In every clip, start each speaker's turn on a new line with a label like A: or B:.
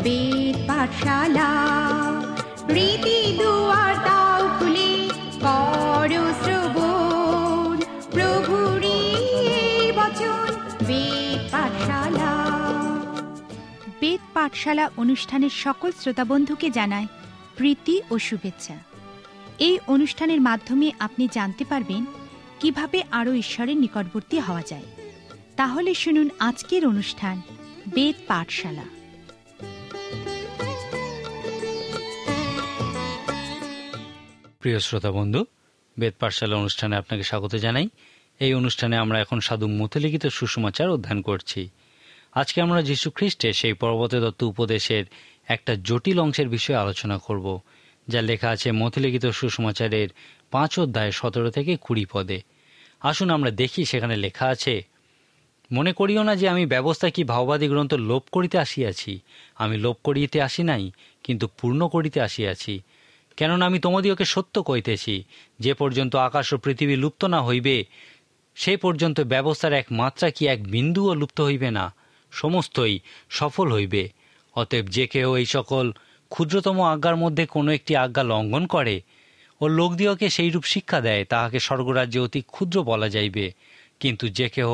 A: বেদ পাঠশালা। রীতি দুয়ার দাও খুলে করো শ্রবণ, প্রভুরই বচন বেদ পাঠশালা।
B: বেদ পাঠশালা অনুষ্ঠানের সকল শ্রোতাবন্ধুকে জানায় প্রীতি ও শুভেচ্ছা। এই অনুষ্ঠানের মাধ্যমে আপনি জানতে পারবেন কিভাবে আরও ঈশ্বরের নিকটবর্তী হওয়া যায়। তাহলে শুনুন আজকের অনুষ্ঠান বেদ পাঠশালা।
C: প্রিয় শ্রোতা বন্ধু, বেদ পাঠশালা অনুষ্ঠানে আপনাকে স্বাগত জানাই। এই অনুষ্ঠানে আমরা এখন সাধু মথে লিখিত সুসমাচার অধ্যয়ন করছি। আজকে আমরা যীশু খ্রিস্টের সেই পরবর্তী দত্ত উপদেশের একটা জটিল অংশের বিষয়ে আলোচনা করব, যা লেখা আছে মথে লিখিত সুসমাচারের 5 অধ্যায় 17 থেকে 20 পদে। আসুন আমরা দেখি সেখানে লেখা আছে, মনে করিও না যে আমি ব্যবস্থা কি ভাববাদী গ্রন্থ লোপ করিতে আসিয়াছি। আমি লোপ করিতে আসি নাই, কিন্তু পূর্ণ করিতে আসিয়াছি। কেননা আমি তোমাদিওকে সত্য কইতেছি, যে পর্যন্ত আকাশ ও পৃথিবী লুপ্ত না হইবে, সেই পর্যন্ত ব্যবস্থার এক মাত্রা কি এক বিন্দুও লুপ্ত হইবে না, সমস্তই সফল হইবে। অতএব যে কেহ এই সকল ক্ষুদ্রতম আজ্ঞার মধ্যে কোনো একটি আজ্ঞা লঙ্ঘন করে ও লোকদিওকে সেইরূপ শিক্ষা দেয়, তাহাকে স্বর্গরাজ্যে অতি ক্ষুদ্র বলা যাইবে। কিন্তু যে কেহ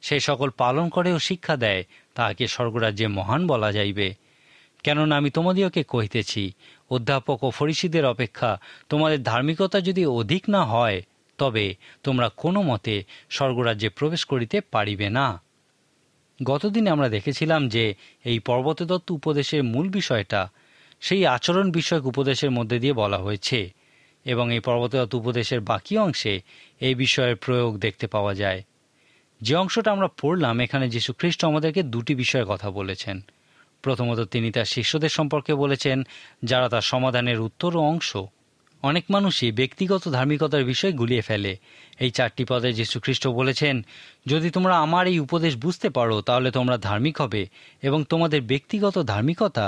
C: সেই সকল পালন করে ও শিক্ষা দেয়, তাহাকে স্বর্গরাজ্যে মহান বলা যাইবে। কেননা আমি তোমাদিওকে কহিতেছি, অধ্যাপক ও ফরিসীদের অপেক্ষা তোমাদের ধার্মিকতা যদি অধিক না হয়, তবে তোমরা কোনো মতে স্বর্গরাজ্যে প্রবেশ করিতে পারিবে না। গতদিনে আমরা দেখেছিলাম যে এই পর্বতদত্ত উপদেশের মূল বিষয়টা সেই আচরণ বিষয়ক উপদেশের মধ্যে দিয়ে বলা হয়েছে, এবং এই পর্বতদত্ত উপদেশের বাকি অংশে এই বিষয়ের প্রয়োগ দেখতে পাওয়া যায়। যে অংশটা আমরা পড়লাম, এখানে যীশু খ্রিস্ট আমাদেরকে দুটি বিষয়ের কথা বলেছেন। প্রথমত তিনি তার শিষ্যদের সম্পর্কে বলেছেন, যারা তার সমাধানের উত্তর ও অংশ। অনেক মানুষই ব্যক্তিগত ধার্মিকতার বিষয় গুলিয়ে ফেলে। এই 4টি পদে যীশু খ্রিস্ট বলেছেন, যদি তোমরা আমার এই উপদেশ বুঝতে পারো, তাহলে তোমরা ধার্মিক হবে, এবং তোমাদের ব্যক্তিগত ধার্মিকতা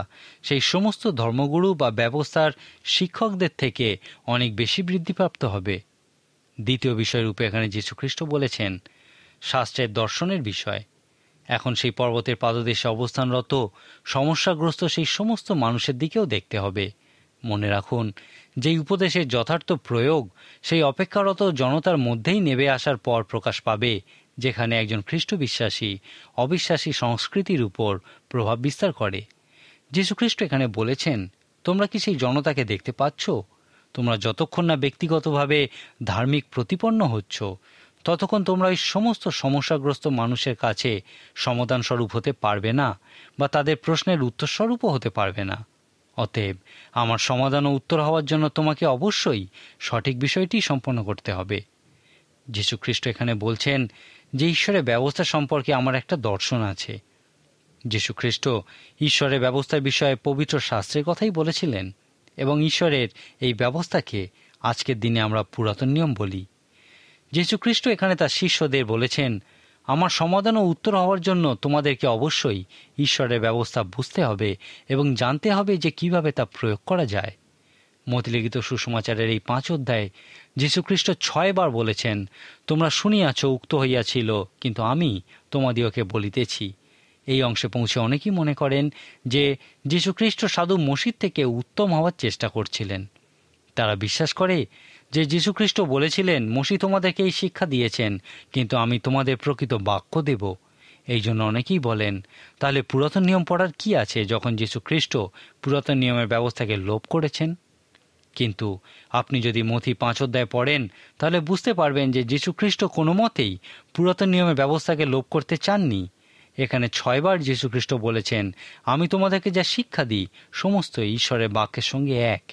C: সেই সমস্ত ধর্মগুরু বা ব্যবস্থার শিক্ষকদের থেকে অনেক বেশি বৃদ্ধিপ্রাপ্ত হবে। দ্বিতীয় বিষয়রূপে এখানে যীশু খ্রিস্ট বলেছেন শাস্ত্রের দর্শনের বিষয়। এখন সেই পর্বতের পাদদেশে অবস্থানরত সমস্যাগ্রস্ত সেই সমস্ত মানুষের দিকেও দেখতে হবে। মনে রাখুন, যেই উপদেশের যথার্থ প্রয়োগ সেই অপেক্ষারত জনতার মধ্যেই নেমে আসার পর প্রকাশ পাবে, যেখানে একজন খ্রিস্ট বিশ্বাসী অবিশ্বাসী সংস্কৃতির উপর প্রভাব বিস্তার করে। যীশুখ্রিস্ট এখানে বলেছেন, তোমরা কি সেই জনতাকে দেখতে পাচ্ছ? তোমরা যতক্ষণ না ব্যক্তিগতভাবে ধার্মিক প্রতিপন্ন হচ্ছ, ততক্ষণ তোমরা ওই সমস্ত সমস্যাগ্রস্ত মানুষের কাছে সমাধানস্বরূপ হতে পারবে না, বা তাদের প্রশ্নের উত্তরস্বরূপও হতে পারবে না। অতএব আমার সমাধান ও উত্তর হওয়ার জন্য তোমাকে অবশ্যই সঠিক বিষয়টি সম্পন্ন করতে হবে। যীশু খ্রিস্ট এখানে বলছেন যে ঈশ্বরের ব্যবস্থা সম্পর্কে আমার একটা দর্শন আছে। যীশু খ্রিস্ট ঈশ্বরের ব্যবস্থার বিষয়ে পবিত্র শাস্ত্রের কথাই বলেছিলেন, এবং ঈশ্বরের এই ব্যবস্থাকে আজকের দিনে আমরা পুরাতন নিয়ম বলি। যীশু খ্রিস্ট এখানে তার শিষ্যদের বলেছেন, আমার সমাধান ও উত্তর হওয়ার জন্য তোমাদেরকে অবশ্যই ঈশ্বরের ব্যবস্থা বুঝতে হবে এবং জানতে হবে যে কিভাবে তা প্রয়োগ করা যায়। মথে লিখিত সুসমাচারের এই 5 অধ্যায়ে যীশু খ্রিস্ট 6 বার বলেছেন, তোমরা শুনিয়াছ উক্ত হইয়াছিল, কিন্তু আমি তোমাদিওকে বলিতেছি। এই অংশে পৌঁছে অনেকেই মনে করেন যে যীশু খ্রিস্ট সাধু মসির থেকে উত্তম হওয়ার চেষ্টা করছিলেন। তারা বিশ্বাস করে যে যীশু খ্রিস্ট বলেছিলেন, মসি তোমাদেরকে এই শিক্ষা দিয়েছেন, কিন্তু আমি তোমাদের প্রকৃত বাক্য দেব। এই জন্য অনেকেই বলেন, তাহলে পুরাতন নিয়ম পড়ার কি আছে, যখন যীশু খ্রিস্ট পুরাতন নিয়মের ব্যবস্থাকে লোপ করেছেন? কিন্তু আপনি যদি মথি 5 অধ্যায় পড়েন, তাহলে বুঝতে পারবেন যে যীশু খ্রিস্ট কোনো মতেই পুরাতন নিয়মের ব্যবস্থাকে লোপ করতে চাননি। এখানে 6 বার যীশু খ্রিস্ট বলেছেন, আমি তোমাদেরকে যা শিক্ষা দিই সমস্ত ঈশ্বরের বাক্যের সঙ্গে এক,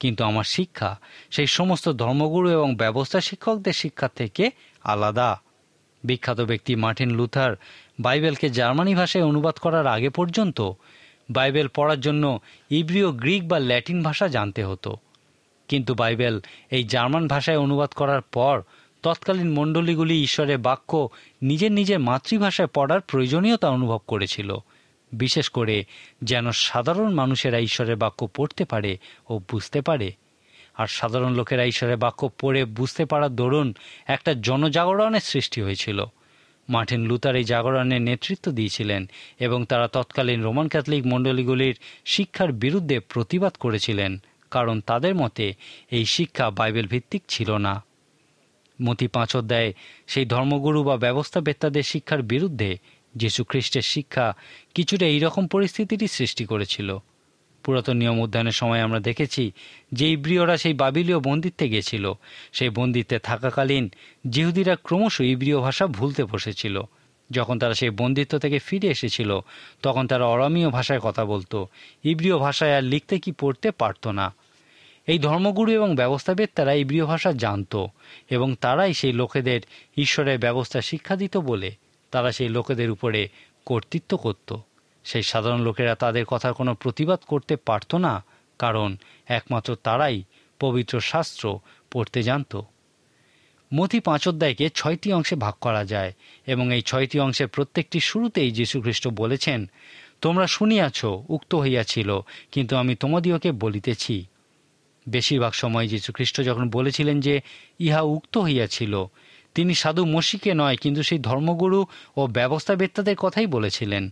C: কিন্তু আমার শিক্ষা সেই সমস্ত ধর্মগুরু এবং ব্যবস্থা শিক্ষকদের শিক্ষা থেকে আলাদা। বিখ্যাত ব্যক্তি মার্টিন লুথার বাইবেলকে জার্মানি ভাষায় অনুবাদ করার আগে পর্যন্ত বাইবেল পড়ার জন্য ইব্রিয়, গ্রিক বা ল্যাটিন ভাষা জানতে হতো। কিন্তু বাইবেল এই জার্মান ভাষায় অনুবাদ করার পর তৎকালীন মণ্ডলীগুলি ঈশ্বরের বাক্য নিজের নিজের মাতৃভাষায় পড়ার প্রয়োজনীয়তা অনুভব করেছিল, বিশেষ করে যেন সাধারণ মানুষেরা ঈশ্বরের বাক্য পড়তে পারে ও বুঝতে পারে। আর সাধারণ লোকেরা ঈশ্বরের বাক্য পড়ে বুঝতে পারার দরুন একটা জনজাগরণের সৃষ্টি হয়েছিল। মার্টিন লুথার এই জাগরণের নেতৃত্ব দিয়েছিলেন এবং তারা তৎকালীন রোমান ক্যাথলিক মণ্ডলীগুলির শিক্ষার বিরুদ্ধে প্রতিবাদ করেছিলেন, কারণ তাদের মতে এই শিক্ষা বাইবেল ভিত্তিক ছিল না। মতি 5 অধ্যায়ে সেই ধর্মগুরু বা ব্যবস্থাবেত্তাদের শিক্ষার বিরুদ্ধে যীশু খ্রিস্টের শিক্ষা কিছুটা এইরকম পরিস্থিতিরই সৃষ্টি করেছিল। পুরাতন নিয়ম অধ্যয়নের সময় আমরা দেখেছি যে ইব্রিয়রা সেই বাবিলীয় বন্দিত্বে গেছিল। সেই বন্দিত্বে থাকাকালীন জিহুদিরা ক্রমশ ইব্রিয় ভাষা ভুলতে বসেছিল। যখন তারা সেই বন্দিত্ব থেকে ফিরে এসেছিল তখন তারা অরামীয় ভাষায় কথা বলতো, ইব্রিয় ভাষায় আর লিখতে কি পড়তে পারত না। এই ধর্মগুরু এবং ব্যবস্থাবেত্তারা ইব্রিয় ভাষা জানত এবং তারাই সেই লোকেদের ঈশ্বরের ব্যবস্থা শিক্ষা দিত বলে তারা সেই লোকেদের উপরে কর্তৃত্ব করত। সেই সাধারণ লোকেরা তাদের কথার কোনো প্রতিবাদ করতে পারত না, কারণ একমাত্র তারাই পবিত্র শাস্ত্র পড়তে জানত। মথি 5 অধ্যায়কে 6টি অংশে ভাগ করা যায় এবং এই 6টি অংশের প্রত্যেকটি শুরুতেই যীশুখ্রিস্ট বলেছেন, তোমরা শুনিয়াছ, উক্ত হইয়াছিল, কিন্তু আমি তোমাদিওকে বলিতেছি। বেশিরভাগ সময় যীশুখ্রিস্ট যখন বলেছিলেন যে ইহা উক্ত হইয়াছিল, তিনি সাধু মসিকে নয় কিন্তু সেই ধর্মগুরু ও ব্যবস্থাবেত্তাদের কথাই বলেছিলেন।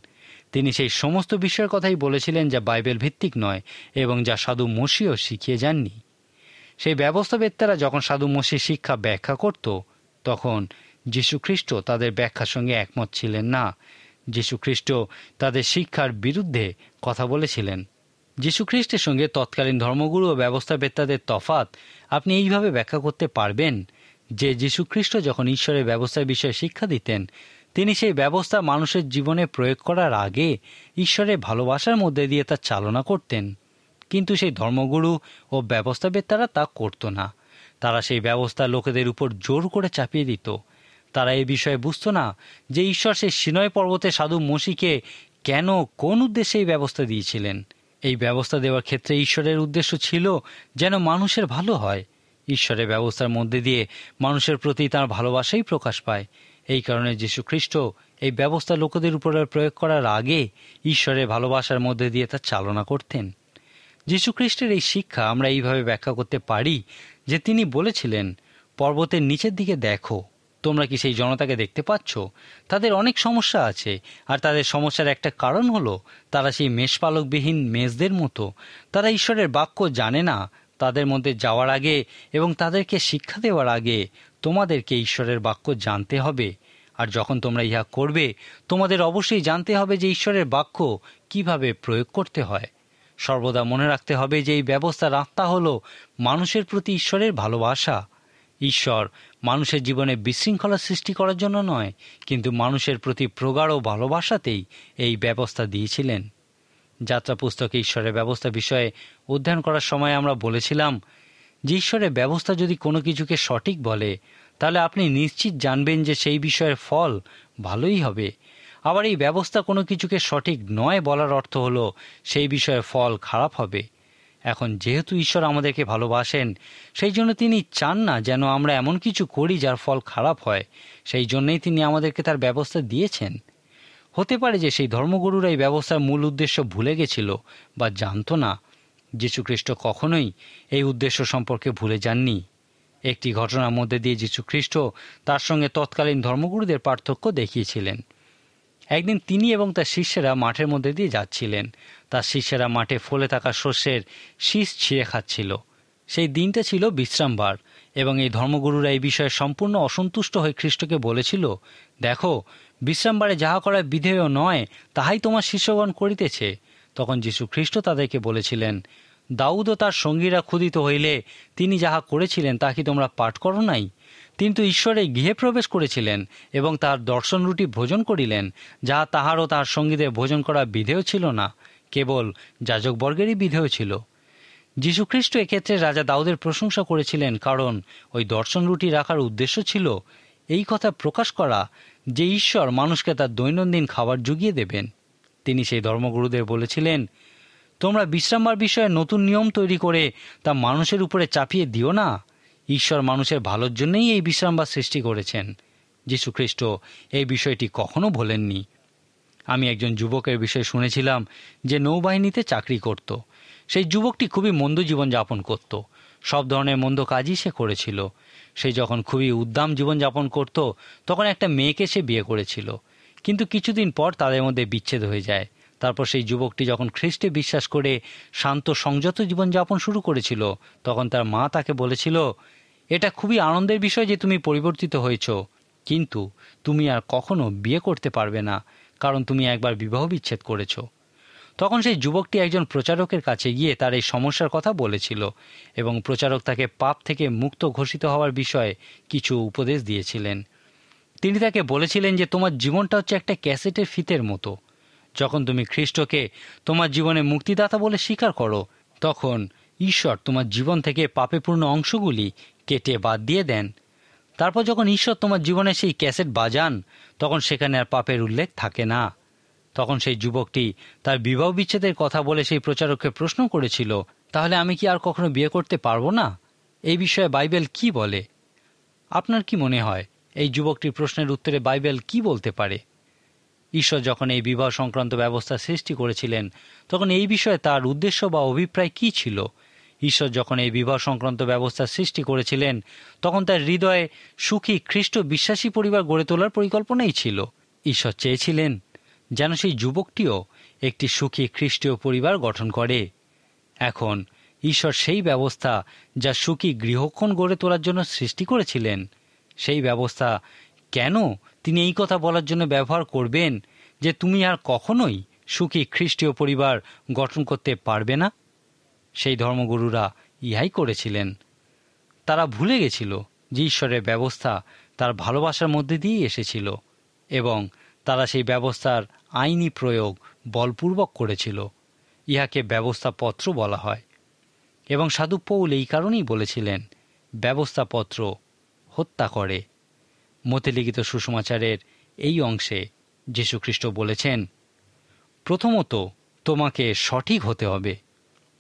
C: তিনি সেই সমস্ত বিষয়ের কথাই বলেছিলেন যা বাইবেল ভিত্তিক নয় এবং যা সাধু মসিও শিখিয়ে যাননি। সেই ব্যবস্থাবেত্তারা যখন সাধু মসির শিক্ষা ব্যাখ্যা করত তখন যীশুখ্রিস্ট তাদের ব্যাখ্যার সঙ্গে একমত ছিলেন না। যীশুখ্রিস্ট তাদের শিক্ষার বিরুদ্ধে কথা বলেছিলেন। যীশুখ্রিস্টের সঙ্গে তৎকালীন ধর্মগুরু ও ব্যবস্থাবেত্তাদের তফাৎ আপনি এইভাবে ব্যাখ্যা করতে পারবেন যে যীশুখ্রিস্ট যখন ঈশ্বরের ব্যবস্থার বিষয়ে শিক্ষা দিতেন তিনি সেই ব্যবস্থা মানুষের জীবনে প্রয়োগ করার আগে ঈশ্বরের ভালোবাসার মধ্যে দিয়ে তা চালনা করতেন, কিন্তু সেই ধর্মগুরু ও ব্যবস্থাবেত্তারা তা করত না। তারা সেই ব্যবস্থা লোকেদের উপর জোর করে চাপিয়ে দিত। তারা এই বিষয়ে বুঝত না যে ঈশ্বর সেই সিনয় পর্বতে সাধু মসিকে কেন, কোন উদ্দেশ্যে এই ব্যবস্থা দিয়েছিলেন। এই ব্যবস্থা দেওয়ার ক্ষেত্রে ঈশ্বরের উদ্দেশ্য ছিল যেন মানুষের ভালো হয়। ঈশ্বরের ব্যবস্থার মধ্যে দিয়ে মানুষের প্রতি তাঁর ভালোবাসাই প্রকাশ পায়। এই কারণে যীশুখ্রিস্ট এই ব্যবস্থা লোকেদের উপরে প্রয়োগ করার আগে ঈশ্বরের ভালোবাসার মধ্যে দিয়ে তা চালনা করতেন। যীশুখ্রিস্টের এই শিক্ষা আমরা এইভাবে ব্যাখ্যা করতে পারি যে তিনি বলেছিলেন, পর্বতের নিচের দিকে দেখো, তোমরা কি সেই জনতাকে দেখতে পাচ্ছ? তাদের অনেক সমস্যা আছে, আর তাদের সমস্যার একটা কারণ হলো তারা সেই মেষপালকবিহীন মেষদের মতো। তারা ঈশ্বরের বাক্য জানে না। তাদের মধ্যে যাওয়ার আগে এবং তাদেরকে শিক্ষা দেওয়ার আগে তোমাদেরকে ঈশ্বরের বাক্য জানতে হবে, আর যখন তোমরা ইহা করবে তোমাদের অবশ্যই জানতে হবে যে ঈশ্বরের বাক্য কিভাবে প্রয়োগ করতে হয়। সর্বদা মনে রাখতে হবে যে এই ব্যবস্থার আত্মা হল মানুষের প্রতি ঈশ্বরের ভালোবাসা। ঈশ্বর মানুষের জীবনে বিশৃঙ্খলা সৃষ্টি করার জন্য নয়, কিন্তু মানুষের প্রতি প্রগাঢ় ভালোবাসাতেই এই ব্যবস্থা দিয়েছিলেন। যাত্রা পুস্তকে ঈশ্বরের ব্যবস্থা বিষয়ে অধ্যয়ন করার সময় আমরা বলেছিলাম যে ঈশ্বরের ব্যবস্থা যদি কোনো কিছুকে সঠিক বলে তাহলে আপনি নিশ্চিত জানবেন যে সেই বিষয়ের ফল ভালোই হবে। আবার এই ব্যবস্থা কোনো কিছুকে সঠিক নয় বলার অর্থ হলো সেই বিষয়ের ফল খারাপ হবে। এখন যেহেতু ঈশ্বর আমাদেরকে ভালোবাসেন, সেই জন্য তিনি চান না যেন আমরা এমন কিছু করি যার ফল খারাপ হয়। সেই জন্যই তিনি আমাদেরকে তার ব্যবস্থা দিয়েছেন। হতে পারে যে সেই ধর্মগুরুরা এই ব্যবস্থার মূল উদ্দেশ্য ভুলে গেছিল বা জানত না। যীশুখ্রিস্ট কখনোই এই উদ্দেশ্য সম্পর্কে ভুলে যাননি। একটি ঘটনার মধ্যে দিয়ে যীশুখ্রিস্ট তার সঙ্গে তৎকালীন ধর্মগুরুদের পার্থক্য দেখিয়েছিলেন। একদিন তিনি এবং তার শিষ্যেরা মাঠের মধ্যে দিয়ে যাচ্ছিলেন। তার শিষ্যেরা মাঠে ফলে থাকা শস্যের শীষ ছিঁড়ে খাচ্ছিল। সেই দিনটা ছিল বিশ্রামবার এবং এই ধর্মগুরুরা এই বিষয়ে সম্পূর্ণ অসন্তুষ্ট হয়ে খ্রিস্টকে বলেছিল, দেখো, বিশ্রামবারে যাহা করা বিধেয় নয় তাহাই তোমার শিষ্যগণ করিতেছে। তখন যীশুখ্রিস্ট তাদেরকে বলেছিলেন, দাউদ ও তার সঙ্গীরা ক্ষুধিত হইলে তিনি যাহা করেছিলেন তা কি তোমরা পাঠ করো নাই? তিনি তো ঈশ্বরের গৃহে প্রবেশ করেছিলেন এবং তাহার দর্শন রুটি ভোজন করিলেন, যাহা তাহার ও তাহার সঙ্গীদের ভোজন করা বিধেয় ছিল না, কেবল যাজকবর্গেরই বিধেয় ছিল। যীশুখ্রিস্ট এক্ষেত্রে রাজা দাউদের প্রশংসা করেছিলেন, কারণ ওই দর্শন রুটি রাখার উদ্দেশ্য ছিল এই কথা প্রকাশ করা যে ঈশ্বর মানুষকে তার দৈনন্দিন খাবার জুগিয়ে দেবেন। তিনি সেই ধর্মগুরুদের বলেছিলেন, তোমরা বিশ্রামবার বিষয়ে নতুন নিয়ম তৈরি করে তা মানুষের উপরে চাপিয়ে দিও না। ঈশ্বর মানুষের ভালোর জন্যই এই বিশ্রামবার সৃষ্টি করেছেন। যীশুখ্রিস্ট এই বিষয়টি কখনো ভোলেননি। আমি একজন যুবকের বিষয়ে শুনেছিলাম যে নৌবাহিনীতে চাকরি করত। সেই যুবকটি খুবই মন্দ জীবনযাপন করত। সব ধরনের মন্দ কাজই সে করেছিল। সে যখন খুবই উদ্দাম জীবনযাপন করত তখন একটা মেয়েকে সে বিয়ে করেছিল, কিন্তু কিছুদিন পর তাদের মধ্যে বিচ্ছেদ হয়ে যায়। তারপর সেই যুবকটি যখন খ্রিস্টে বিশ্বাস করে শান্ত সংযত জীবনযাপন শুরু করেছিল, তখন তার মা তাকে বলেছিল, এটা খুবই আনন্দের বিষয় যে তুমি পরিবর্তিত হয়েছ, কিন্তু তুমি আর কখনো বিয়ে করতে পারবে না, কারণ তুমি একবার বিবাহ বিচ্ছেদ করেছ। তখন সেই যুবকটি একজন প্রচারকের কাছে গিয়ে তার এই সমস্যার কথা বলেছিল এবং প্রচারক তাকে পাপ থেকে মুক্ত ঘোষিত হওয়ার বিষয়ে কিছু উপদেশ দিয়েছিলেন। তিনি তাকে বলেছিলেন যে তোমার জীবনটা হচ্ছে একটা ক্যাসেটের ফিতের মতো। যখন তুমি খ্রিস্টকে তোমার জীবনে মুক্তিদাতা বলে স্বীকার করো, তখন ঈশ্বর তোমার জীবন থেকে পাপেপূর্ণ অংশগুলি কেটে বাদ দিয়ে দেন। তারপর যখন ঈশ্বর তোমার জীবনে সেই ক্যাসেট বাজান, তখন সেখানে আর পাপের উল্লেখ থাকে না। তখন সেই যুবকটি তার বিবাহ বিচ্ছেদের কথা বলে সেই প্রচারককে প্রশ্ন করেছিল, তাহলে আমি কি আর কখনো বিয়ে করতে পারবো না? এই বিষয়ে বাইবেল কি বলে? আপনার কি মনে হয় এই যুবকটির প্রশ্নের উত্তরে বাইবেল কি বলতে পারে? ঈশ্বর যখন এই বিবাহ সংক্রান্ত ব্যবস্থা সৃষ্টি করেছিলেন, তখন এই বিষয়ে তার উদ্দেশ্য বা অভিপ্রায় কি ছিল? ঈশ্বর যখন এই বিবাহ সংক্রান্ত ব্যবস্থা সৃষ্টি করেছিলেন, তখন তার হৃদয়ে সুখী খ্রিস্ট বিশ্বাসী পরিবার গড়ে তোলার পরিকল্পনাই ছিল। ঈশ্বর চেয়েছিলেন যেন সেই যুবকটিও একটি সুখী খ্রিস্টীয় পরিবার গঠন করে। এখন ঈশ্বর সেই ব্যবস্থা যা সুখী গৃহক্ষণ গড়ে তোলার জন্য সৃষ্টি করেছিলেন, সেই ব্যবস্থা কেন তিনি এই কথা বলার জন্য ব্যবহার করবেন যে তুমি আর কখনোই সুখী খ্রিস্টীয় পরিবার গঠন করতে পারবে না? সেই ধর্মগুরুরা ইহাই করেছিলেন। তারা ভুলে গেছিল যে ঈশ্বরের ব্যবস্থা তার ভালোবাসার মধ্যে দিয়েই এসেছিল এবং তারা সেই ব্যবস্থার আইনি প্রয়োগ বলপূর্বক করেছিল। ইহাকে ব্যবস্থাপত্র বলা হয় এবং সাধু পৌল এই কারণেই বলেছিলেন, ব্যবস্থাপত্র হত্যা করে। মতে লিখিত সুসমাচারের এই অংশে যীশুখ্রিস্ট বলেছেন, প্রথমত তোমাকে সঠিক হতে হবে।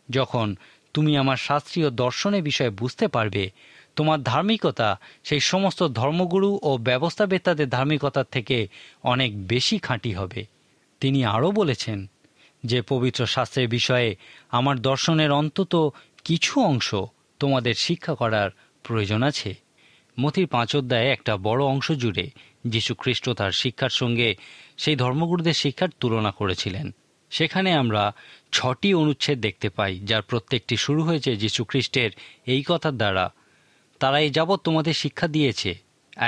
C: যখন তুমি আমার শাস্ত্রীয় দর্শনের বিষয়ে বুঝতে পারবে, তোমার ধার্মিকতা সেই সমস্ত ধর্মগুরু ও ব্যবস্থাবেত্তাদের ধার্মিকতার থেকে অনেক বেশি খাঁটি হবে। তিনি আরও বলেছেন যে পবিত্র শাস্ত্রের বিষয়ে আমার দর্শনের অন্তত কিছু অংশ তোমাদের শিক্ষা করার প্রয়োজন আছে। মথির 5 অধ্যায়ে একটা বড় অংশ জুড়ে যীশুখ্রিস্ট তার শিক্ষার সঙ্গে সেই ধর্মগুরুদের শিক্ষার তুলনা করেছিলেন। সেখানে আমরা 6টি অনুচ্ছেদ দেখতে পাই, যার প্রত্যেকটি শুরু হয়েছে যীশুখ্রিস্টের এই কথার দ্বারা, তারা এই যাবৎ তোমাদের শিক্ষা দিয়েছে,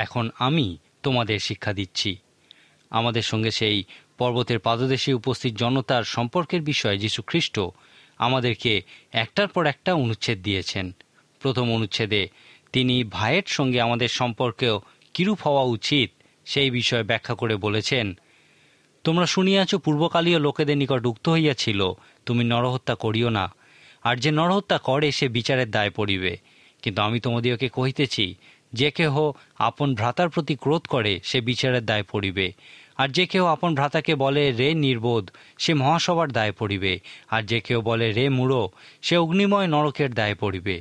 C: এখন আমি তোমাদের শিক্ষা দিচ্ছি। আমাদের সঙ্গে সেই পর্বতের পাদদেশে উপস্থিত জনতার সম্পর্কের বিষয়ে যীশুখ্রিস্ট আমাদেরকে একটার পর একটা অনুচ্ছেদ দিয়েছেন। প্রথম অনুচ্ছেদে তিনি ভাইয়ের সঙ্গে আমাদের সম্পর্কেও কিরূপ হওয়া উচিত সেই বিষয়ে ব্যাখ্যা করে বলেছেন, তোমরা শুনিয়াছ পূর্বকালীয় লোকেদের নিকট উক্ত হইয়াছিল, তুমি নরহত্যা করিও না, আর যে নরহত্যা করে সে বিচারের দায় পড়িবে। কিন্তু আমি তোমাদিগকে কহিতেছি, যে কেহ আপন ভ্রাতার প্রতি ক্রোধ করে সে বিচারের দায় পড়িবে। আর যে কেহ আপন ভ্রাতাকে বলে রে নির্বোধ, সে মহাসভার দায় পড়িবে। আর যে কেউ বলে রে মূঢ়, সে অগ্নিময় নরকের দায় পড়িবে।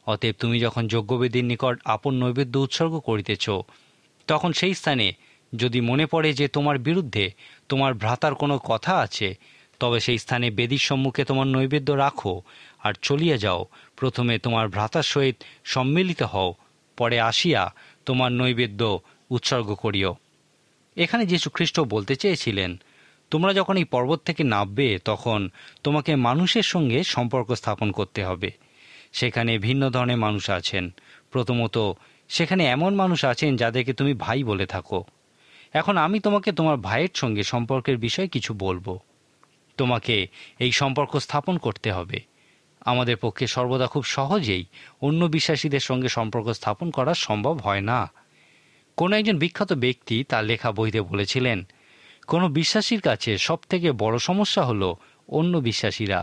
C: অতএব তুমি যখন যজ্ঞবেদীর নিকট আপন নৈবেদ্য উৎসর্গ করিতেছ, তখন সেই স্থানে যদি মনে পড়ে যে তোমার বিরুদ্ধে তোমার ভ্রাতার কোনো কথা আছে, তবে সেই স্থানে বেদীর সম্মুখে তোমার নৈবেদ্য রাখো আর চলিয়া যাও। প্রথমে তোমার ভ্রাতার সহিত সম্মিলিত হও, পরে আসিয়া তোমার নৈবেদ্য উৎসর্গ করিও। এখানে যীশুখ্রিস্ট বলতে চেয়েছিলেন, তোমরা যখন এই পর্বত থেকে নামবে, তখন তোমাকে মানুষের সঙ্গে সম্পর্ক স্থাপন করতে হবে। সেখানে ভিন্ন ধরনের মানুষ আছেন। প্রথমত সেখানে এমন মানুষ আছেন যাদেরকে তুমি ভাই বলে থাকো। এখন আমি তোমাকে তোমার ভাইয়ের সঙ্গে সম্পর্কের বিষয়ে কিছু বলবো। তোমাকে এই সম্পর্ক স্থাপন করতে হবে। আমাদের পক্ষে সর্বদা খুব সহজেই অন্য বিশ্বাসীদের সঙ্গে সম্পর্ক স্থাপন করা সম্ভব হয় না। কোনো একজন বিখ্যাত ব্যক্তি তার লেখা বইতে বলেছিলেন, কোনো বিশ্বাসীর কাছে সবথেকে বড় সমস্যা হলো অন্য বিশ্বাসীরা।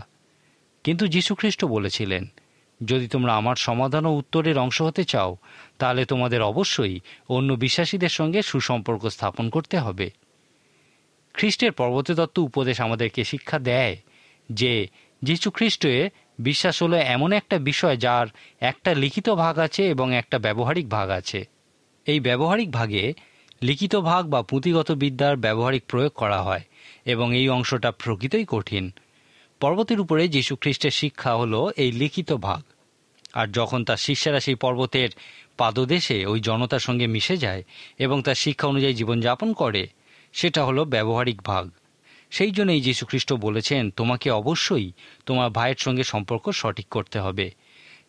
C: কিন্তু যীশুখ্রিস্ট বলেছিলেন, যদি তোমরা আমার সমাধান ও উত্তরের অংশ হতে চাও, তাহলে তোমাদের অবশ্যই অন্য বিশ্বাসীদের সঙ্গে সুসম্পর্ক স্থাপন করতে হবে। খ্রিস্টের পর্বততত্ত্ব উপদেশ আমাদেরকে শিক্ষা দেয় যে যীশুখ্রিস্টে বিশ্বাস হলো এমন একটা বিষয় যার একটা লিখিত ভাগ আছে এবং একটা ব্যবহারিক ভাগ আছে। এই ব্যবহারিক ভাগে লিখিত ভাগ বা পুঁথিগত বিদ্যার ব্যবহারিক প্রয়োগ করা হয় এবং এই অংশটা প্রকৃতই কঠিন। পর্বতের উপরে যীশুখ্রিস্টের শিক্ষা হলো এই লিখিত ভাগ। আর যখন তার শিষ্যরা সেই পর্বতের পাদদেশে ওই জনতার সঙ্গে মিশে যায় এবং তার শিক্ষা অনুযায়ী জীবনযাপন করে, সেটা হলো ব্যবহারিক ভাগ। সেই জন্যই যীশুখ্রিস্ট বলেছেন, তোমাকে অবশ্যই তোমার ভাইয়ের সঙ্গে সম্পর্ক সঠিক করতে হবে।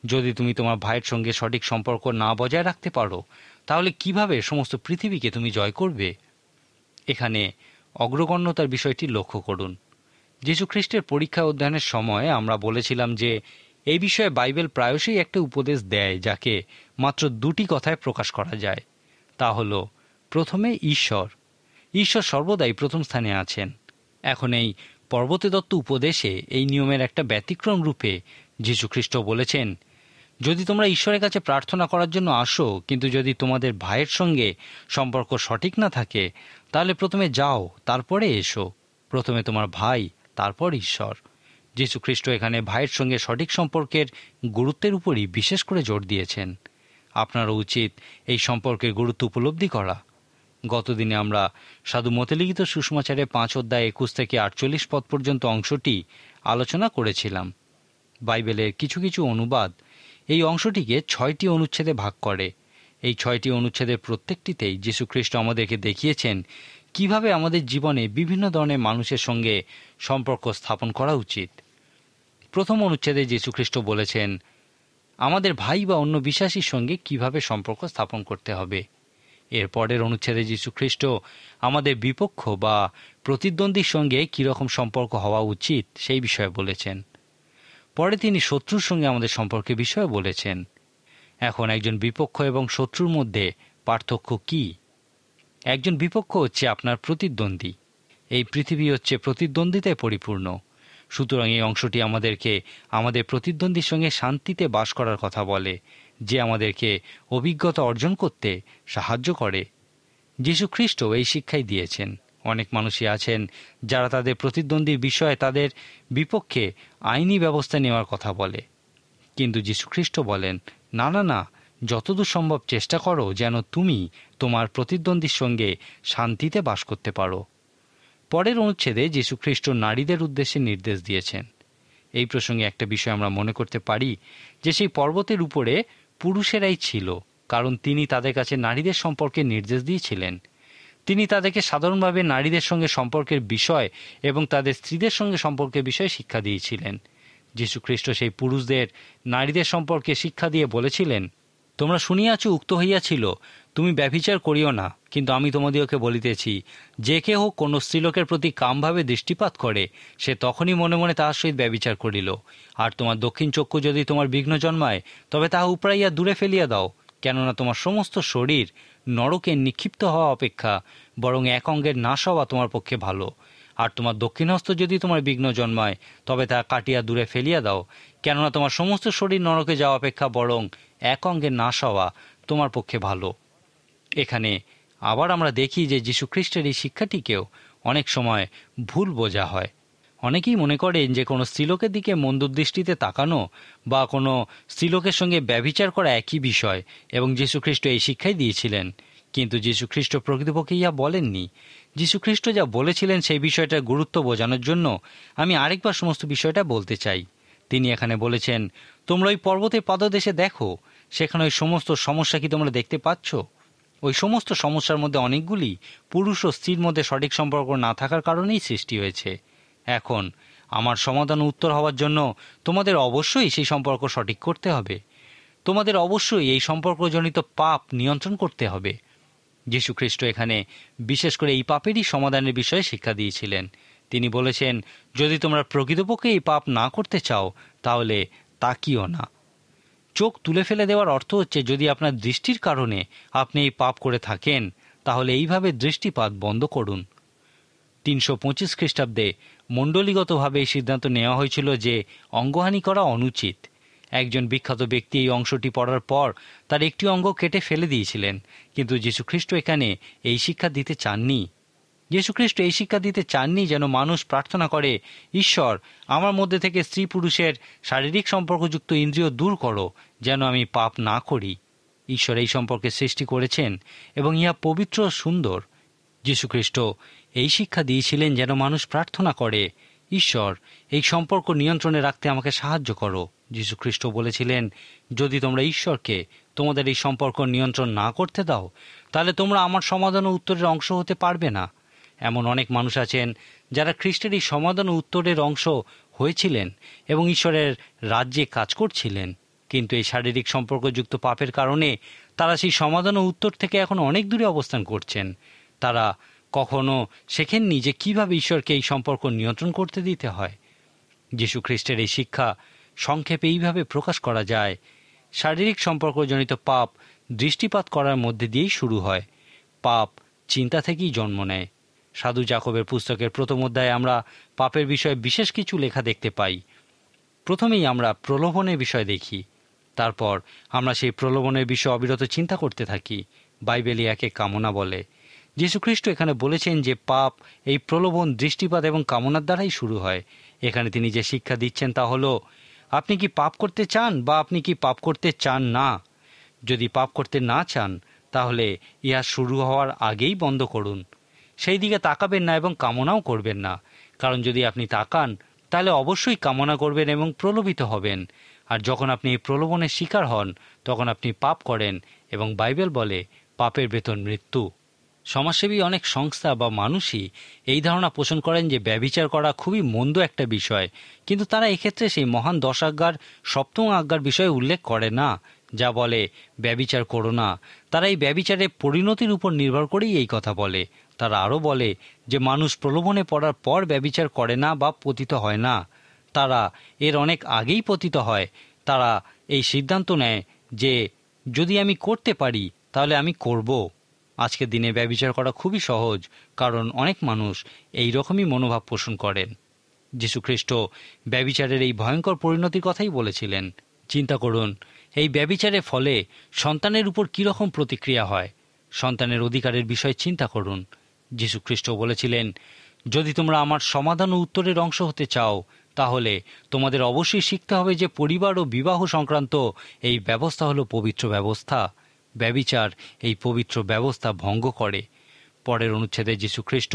C: যদি তুমি তোমার ভাইয়ের সঙ্গে সঠিক সম্পর্ক না বজায় রাখতে পারো, তাহলে কিভাবে সমস্ত পৃথিবীকে তুমি জয় করবে? এখানে অগ্রগণ্যতার বিষয়টি লক্ষ্য করুন। যীশুখ্রিস্টের পরীক্ষা অধ্যয়নের সময় আমরা বলেছিলাম যে এই বিষয়ে বাইবেল প্রায়শই একটা উপদেশ দেয়, যাকে মাত্র দুটি কথায় প্রকাশ করা যায়। তা হল, প্রথমে ঈশ্বর সর্বদাই প্রথম স্থানে আছেন। এখন এই পর্বতে দত্ত উপদেশে এই নিয়মের একটা ব্যতিক্রম রূপে যীশুখ্রিস্ট বলেছেন, যদি তোমরা ঈশ্বরের কাছে প্রার্থনা করার জন্য আসো, কিন্তু যদি তোমাদের ভাইয়ের সঙ্গে সম্পর্ক সঠিক না থাকে, তাহলে প্রথমে যাও, তারপরে এসো। প্রথমে তোমার ভাই, তারপর ঈশ্বর। যীশুখ্রিস্ট এখানে ভাইয়ের সঙ্গে সঠিক সম্পর্কের গুরুত্বের উপরই বিশেষ করে জোর দিয়েছেন। আপনারও উচিত এই সম্পর্কের গুরুত্ব উপলব্ধি করা। গতদিনে আমরা সাধু মতে লিখিত সুসমাচারে 5 অধ্যায় 21 থেকে 48 পদ পর্যন্ত অংশটি আলোচনা করেছিলাম। বাইবেলের কিছু কিছু অনুবাদ এই অংশটিকে 6টি অনুচ্ছেদে ভাগ করে। এই 6টি অনুচ্ছেদের প্রত্যেকটিতেই যীশুখ্রিস্ট আমাদেরকে দেখিয়েছেন কিভাবে আমাদের জীবনে বিভিন্ন ধরনের মানুষের সঙ্গে সম্পর্ক স্থাপন করা উচিত। প্রথম অনুচ্ছেদে যীশুখ্রিস্ট বলেছেন আমাদের ভাই বা অন্য বিশ্বাসীর সঙ্গে কিভাবে সম্পর্ক স্থাপন করতে হবে। এর পরের অনুচ্ছেদে যীশুখ্রিস্ট আমাদের বিপক্ষ বা প্রতিদ্বন্দ্বীর সঙ্গে কীরকম সম্পর্ক হওয়া উচিত সেই বিষয়ে বলেছেন। পরে তিনি শত্রুর সঙ্গে আমাদের সম্পর্কের বিষয়ে বলেছেন। এখন একজন বিপক্ষ এবং শত্রুর মধ্যে পার্থক্য কি? একজন বিপক্ষ হচ্ছে আপনার প্রতিদ্বন্দ্বী। এই পৃথিবী হচ্ছে প্রতিদ্বন্দ্বিতায় পরিপূর্ণ। সুতরাং এই অংশটি আমাদেরকে আমাদের প্রতিদ্বন্দ্বীর সঙ্গে শান্তিতে বাস করার কথা বলে, যে আমাদেরকে অভিজ্ঞতা অর্জন করতে সাহায্য করে। যীশুখ্রিস্ট এই শিক্ষাই দিয়েছেন। অনেক মানুষই আছেন যারা তাদের প্রতিদ্বন্দ্বীর বিষয়ে তাদের বিপক্ষে আইনি ব্যবস্থা নেওয়ার কথা বলে, কিন্তু যীশুখ্রিস্ট বলেন, না না না, যতদূর সম্ভব চেষ্টা করো যেন তুমি তোমার প্রতিদ্বন্দ্বীর সঙ্গে শান্তিতে বাস করতে পারো। পরের অনুচ্ছেদে যীশুখ্রিস্ট নারীদের উদ্দেশ্যে নির্দেশ দিয়েছেন। এই প্রসঙ্গে একটা বিষয় আমরা মনে করতে পারি যে সেই পর্বতের উপরে পুরুষেরাই ছিল, কারণ তিনি তাদের কাছে নারীদের সম্পর্কে নির্দেশ দিয়েছিলেন। তিনি তাদেরকে সাধারণভাবে নারীদের সঙ্গে সম্পর্কের বিষয় এবং তাদের স্ত্রীদের সঙ্গে সম্পর্কের বিষয়ে শিক্ষা দিয়েছিলেন। যীশুখ্রিস্ট সেই পুরুষদের নারীদের সম্পর্কে শিক্ষা দিয়ে বলেছিলেন, তোমরা শুনিয়াছ উক্ত হইয়াছিল, তুমি ব্যভিচার করিও না। কিন্তু আমি তোমাদিওকে বলিতেছি, যে কেহ কোন স্ত্রীলোকের প্রতি কামভাবে দৃষ্টিপাত করে, সে তখনই মনে মনে তাহার সহিত ব্যভিচার করিল। আর তোমার দক্ষিণ চক্ষু যদি তোমার বিঘ্ন জন্মায়, তবে তাহা উপড়াইয়া দূরে ফেলিয়া দাও। কেননা তোমার সমস্ত শরীর নরকে নিক্ষিপ্ত হওয়া অপেক্ষা বরং এক অঙ্গের নাশ হওয়া তোমার পক্ষে ভালো। আর তোমার দক্ষিণ হস্ত যদি তোমার বিঘ্ন জন্মায়, তবে তা কাটিয়া দূরে ফেলিয়া দাও। কেননা তোমার সমস্ত শরীর নরকে যাওয়া অপেক্ষা বরং এক অঙ্গের নাশ হওয়া তোমার পক্ষে ভালো। এখানে আবার আমরা দেখি যে যীশুখ্রিস্টের এই শিক্ষাটিকেও অনেক সময় ভুল বোঝা হয়। অনেকেই মনে করেন যে কোনো স্ত্রীলোকের দিকে মন্দ দৃষ্টিতে তাকানো বা কোনো স্ত্রীলোকের সঙ্গে ব্যভিচার করা একই বিষয়, এবং যীশুখ্রিস্ট এই শিক্ষাই দিয়েছিলেন। কিন্তু যীশুখ্রিস্ট প্রকৃতপক্ষে ইহা বলেননি। যীশুখ্রিস্ট যা বলেছিলেন সেই বিষয়টার গুরুত্ব বোঝানোর জন্য আমি আরেকবার সমস্ত বিষয়টা বলতে চাই। তিনি এখানে বলেছেন, তোমরা ওই পর্বতের পাদদেশে দেখো, সেখানে ওই সমস্ত সমস্যা কি তোমরা দেখতে পাচ্ছ? ওই সমস্ত সমস্যার মধ্যে অনেকগুলি পুরুষ ও স্ত্রীর মধ্যে সঠিক সম্পর্ক না থাকার কারণেই সৃষ্টি হয়েছে। এখন আমার সমাধান উত্তর হওয়ার জন্য তোমাদের অবশ্যই সেই সম্পর্ক সঠিক করতে হবে। তোমাদের অবশ্যই এই সম্পর্কজনিত পাপ নিয়ন্ত্রণ করতে হবে। যীশুখ্রিস্ট এখানে বিশেষ করে এই পাপেরই সমাধানের বিষয়ে শিক্ষা দিয়েছিলেন। তিনি বলেছেন, যদি তোমরা প্রকৃতপক্ষে এই পাপ না করতে চাও, তাহলে তাকিও না। চোখ তুলে ফেলে দেওয়ার অর্থ হচ্ছে, যদি আপনার দৃষ্টির কারণে আপনি এই পাপ করে থাকেন, তাহলে এইভাবে দৃষ্টিপাত বন্ধ করুন। 325 খ্রিস্টাব্দে মণ্ডলীগতভাবে এই সিদ্ধান্ত নেওয়া হয়েছিল যে অঙ্গহানি করা অনুচিত। একজন বিখ্যাত ব্যক্তি এই অংশটি পড়ার পর তার একটি অঙ্গ কেটে ফেলে দিয়েছিলেন, কিন্তু যীশুখ্রিস্ট এখানে এই শিক্ষা দিতে চাননি। যীশুখ্রিস্ট এই শিক্ষা দিতে চাননি যেন মানুষ প্রার্থনা করে, ঈশ্বর, আমার মধ্যে থেকে স্ত্রী পুরুষের শারীরিক সম্পর্কযুক্ত ইন্দ্রিয় দূর করো, যেন আমি পাপ না করি। ঈশ্বর এই সম্পর্কে সৃষ্টি করেছেন এবং ইহা পবিত্র ও সুন্দর। যীশুখ্রিস্ট এই শিক্ষা দিয়েছিলেন যেন মানুষ প্রার্থনা করে, ঈশ্বর, এই সম্পর্ক নিয়ন্ত্রণে রাখতে আমাকে সাহায্য করো। যীশু খ্রিস্ট বলেছিলেন, যদি তোমরা ঈশ্বরকে তোমাদের এই সম্পর্ক নিয়ন্ত্রণ না করতে দাও, তাহলে তোমরা আমার সমাধান ও উত্তরের অংশ হতে পারবে না। এমন অনেক মানুষ আছেন যারা খ্রিস্টের এই সমাধান ও উত্তরের অংশ হয়েছিলেন এবং ঈশ্বরের রাজ্যে কাজ করছিলেন, কিন্তু এই শারীরিক সম্পর্কযুক্ত পাপের কারণে তারা সেই সমাধান ও উত্তর থেকে এখন অনেক দূরে অবস্থান করছেন। তারা কখনো শেখেননি যে কিভাবে ঈশ্বরকে এই সম্পর্ক নিয়ন্ত্রণ করতে দিতে হয়। যীশু খ্রিস্টের এই শিক্ষা সংক্ষেপে এইভাবে প্রকাশ করা যায়: শারীরিক সম্পর্কজনিত পাপ দৃষ্টিপাত করার মধ্যে দিয়েই শুরু হয়। পাপ চিন্তা থেকেই জন্ম নেয়। সাধু জাকবের পুস্তকের প্রথম অধ্যায়ে আমরা পাপের বিষয়ে বিশেষ কিছু লেখা দেখতে পাই। প্রথমেই আমরা প্রলোভনের বিষয় দেখি, তারপর আমরা সেই প্রলোভনের বিষয়ে অবিরত চিন্তা করতে থাকি। বাইবেলে একে কামনা বলে। যীশুখ্রিস্ট এখানে বলেছেন যে পাপ এই প্রলোভন, দৃষ্টিপাত এবং কামনার দ্বারাই শুরু হয়। এখানে তিনি যে শিক্ষা দিচ্ছেন তা হলো, আপনি কি পাপ করতে চান বা আপনি কি পাপ করতে চান না? যদি পাপ করতে না চান, তাহলে ইহা শুরু হওয়ার আগেই বন্ধ করুন। সেই দিকে তাকাবেন না এবং কামনাও করবেন না, কারণ যদি আপনি তাকান তাহলে অবশ্যই কামনা করবেন এবং প্রলোভিত হবেন। আর যখন আপনি এই প্রলোভনের শিকার হন, তখন আপনি পাপ করেন এবং বাইবেল বলে পাপের বেতন মৃত্যু। সমাজসেবী অনেক সংস্থা বা মানুষই এই ধারণা পোষণ করেন যে ব্যভিচার করা খুবই মন্দ একটা বিষয়, কিন্তু তারা এক্ষেত্রে সেই মহান 10 আজ্ঞার 7ম আজ্ঞার বিষয়ে উল্লেখ করে না, যা বলে ব্যভিচার করো না। তারা এই ব্যভিচারের পরিণতির উপর নির্ভর করেই এই কথা বলে। তারা আরও বলে যে মানুষ প্রলোভনে পড়ার পর ব্যভিচার করে না বা পতিত হয় না, তারা এর অনেক আগেই পতিত হয়। তারা এই সিদ্ধান্ত নেয় যে যদি আমি করতে পারি তাহলে আমি করব। আজকের দিনে ব্যভিচার করা খুবই সহজ, কারণ অনেক মানুষ এই রকমই মনোভাব পোষণ করেন। যীশুখ্রিস্ট ব্যভিচারের এই ভয়ঙ্কর পরিণতির কথাই বলেছিলেন। চিন্তা করুন, এই ব্যভিচারের ফলে সন্তানের উপর কীরকম প্রতিক্রিয়া হয়। সন্তানের অধিকারের বিষয়ে চিন্তা করুন। যীশুখ্রিস্ট বলেছিলেন, যদি তোমরা আমার সমাধান ও উত্তরের অংশ হতে চাও, তাহলে তোমাদের অবশ্যই শিখতে হবে যে পরিবার ও বিবাহ সংক্রান্ত এই ব্যবস্থা হলো পবিত্র ব্যবস্থা। ব্যভিচার এই পবিত্র ব্যবস্থা ভঙ্গ করে। পরের অনুচ্ছেদে যীশুখ্রিস্ট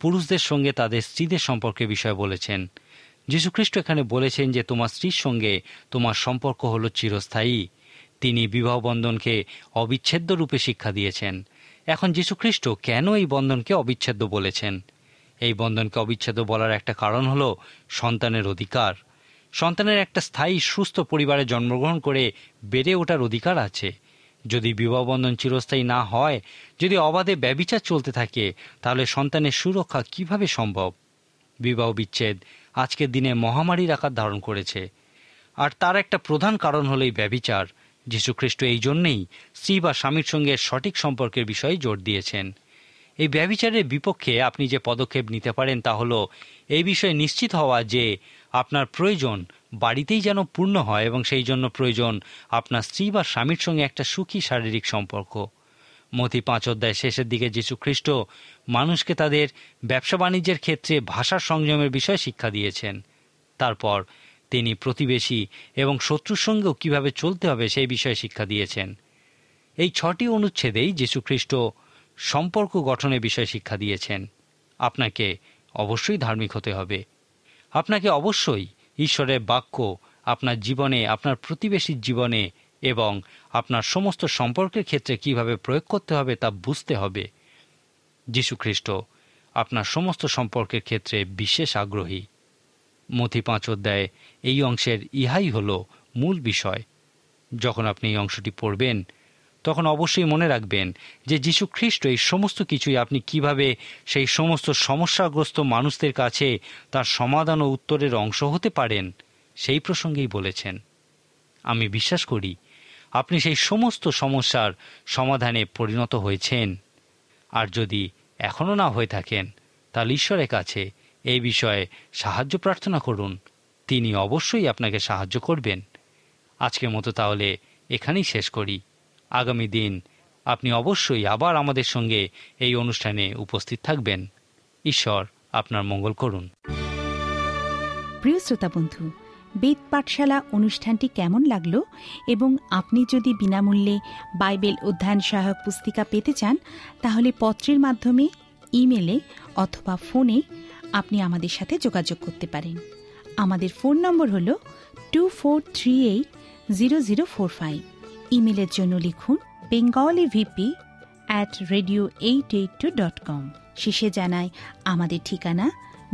C: পুরুষদের সঙ্গে তাদের স্ত্রীদের সম্পর্কে বিষয় বলেছেন। যীশুখ্রিস্ট এখানে বলেছেন যে তোমার স্ত্রীর সঙ্গে তোমার সম্পর্ক হলো চিরস্থায়ী। তিনি বিবাহ বন্ধনকে অবিচ্ছেদ্য রূপে শিক্ষা দিয়েছেন। এখন যীশুখ্রিস্ট কেন এই বন্ধনকে অবিচ্ছেদ্য বলেছেন? এই বন্ধনকে অবিচ্ছেদ্য বলার একটা কারণ হলো সন্তানের অধিকার। সন্তানের একটা স্থায়ী সুস্থ পরিবারে জন্মগ্রহণ করে বেড়ে ওঠার অধিকার আছে। যদি বিবাহবন্ধন চিরস্থায়ী না হয়, যদি অবাধে ব্যভিচার চলতে থাকে, তাহলে সন্তানের সুরক্ষা কিভাবে সম্ভব? বিবাহ বিচ্ছেদ আজকের দিনে মহামারীর আকার ধারণ করেছে, আর তার একটা প্রধান কারণ হলো এই ব্যভিচার। যীশুখ্রিস্ট এই জন্যেই স্ত্রী বা স্বামীর সঙ্গে সঠিক সম্পর্কের বিষয়ে জোর দিয়েছেন। এই ব্যভিচারের বিপক্ষে আপনি যে পদক্ষেপ নিতে পারেন তা হলো এই বিষয়ে নিশ্চিত হওয়া যে আপনার প্রয়োজন বাড়িতেই যেন পূর্ণ হয়, এবং সেই জন্য প্রয়োজন আপনার স্ত্রী বা স্বামীর সঙ্গে একটা সুখী শারীরিক সম্পর্ক। মথি 5 অধ্যায় শেষের দিকে যীশুখ্রিস্ট মানুষকে তাদের ব্যবসা বাণিজ্যের ক্ষেত্রে ভাষার সংযমের বিষয়ে শিক্ষা দিয়েছেন। তারপর তিনি প্রতিবেশী এবং শত্রুর সঙ্গেও কীভাবে চলতে হবে সেই বিষয়ে শিক্ষা দিয়েছেন। এই 6টি অনুচ্ছেদেই যীশুখ্রিস্ট সম্পর্ক গঠনের বিষয়ে শিক্ষা দিয়েছেন। আপনাকে অবশ্যই ধার্মিক হতে হবে। আপনাকে অবশ্যই ঈশ্বরের বাক্য আপনার জীবনে, আপনার প্রতিবেশীর জীবনে এবং আপনার সমস্ত সম্পর্কের ক্ষেত্রে কিভাবে প্রয়োগ করতে হবে তা বুঝতে হবে। যীশুখ্রিস্ট আপনার সমস্ত সম্পর্কের ক্ষেত্রে বিশেষ আগ্রহী। মথি 5 অধ্যায়ে এই অংশের ইহাই হল মূল বিষয়। যখন আপনি এই অংশটি পড়বেন, তখন অবশ্যই মনে রাখবেন যে যীশুখ্রিস্ট এই সমস্ত কিছুই আপনি কিভাবে সেই সমস্ত সমস্যাগ্রস্ত মানুষদের কাছে তার সমাধান ও উত্তরের অংশ হতে পারেন সেই প্রসঙ্গেই বলেছেন। আমি বিশ্বাস করি আপনি সেই সমস্ত সমস্যার সমাধানে পরিণত হয়েছেন, আর যদি এখনও না হয়ে থাকেন, তাহলে ঈশ্বরের কাছে এই বিষয়ে সাহায্য প্রার্থনা করুন। তিনি অবশ্যই আপনাকে সাহায্য করবেন। আজকের মতো তাহলে এখানেই শেষ করি। আগামী দিন আপনি অবশ্যই আবার আমাদের সঙ্গে এই অনুষ্ঠানে উপস্থিত থাকবেন। ঈশ্বর আপনার মঙ্গল করুন।
B: প্রিয় শ্রোতা বন্ধু, বেদ পাঠশালা অনুষ্ঠানটি কেমন লাগলো? এবং আপনি যদি বিনামূল্যে বাইবেল অধ্যয়ন সহায়ক পুস্তিকা পেতে চান, তাহলে পত্রের মাধ্যমে, ইমেলে অথবা ফোনে আপনি আমাদের সাথে যোগাযোগ করতে পারেন। আমাদের ফোন নম্বর হল 24380045। ইমেলের জন্য লিখুন bengalivp@radio882.com। শেষে জানাই আমাদের ঠিকানা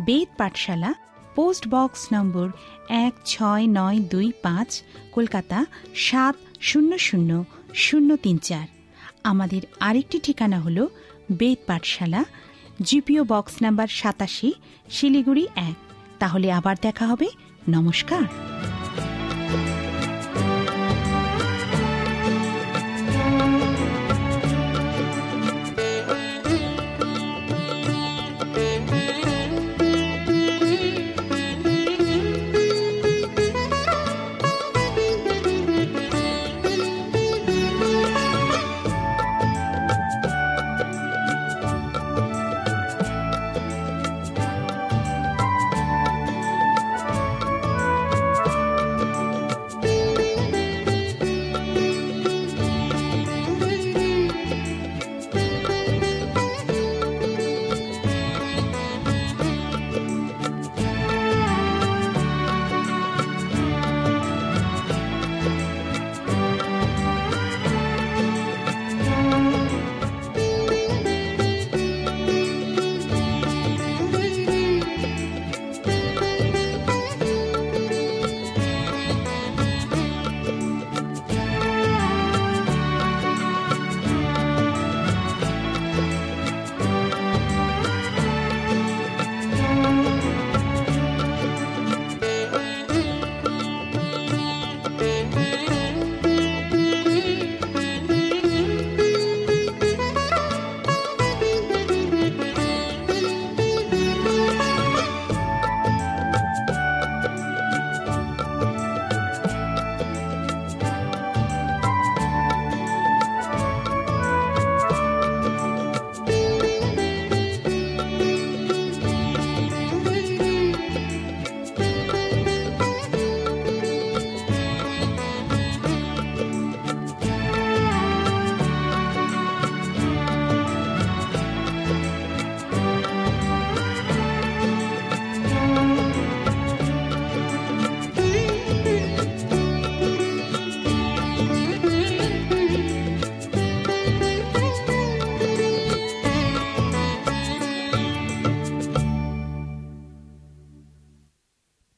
B: বেদ পাঠশালা, পোস্ট বক্স নম্বর 16925, কলকাতা 700034। আমাদের আরেকটি ঠিকানা হল বেদ পাঠশালা, জিপিও বক্স নাম্বার 87, শিলিগুড়ি 1। তাহলে আবার দেখা হবে। নমস্কার।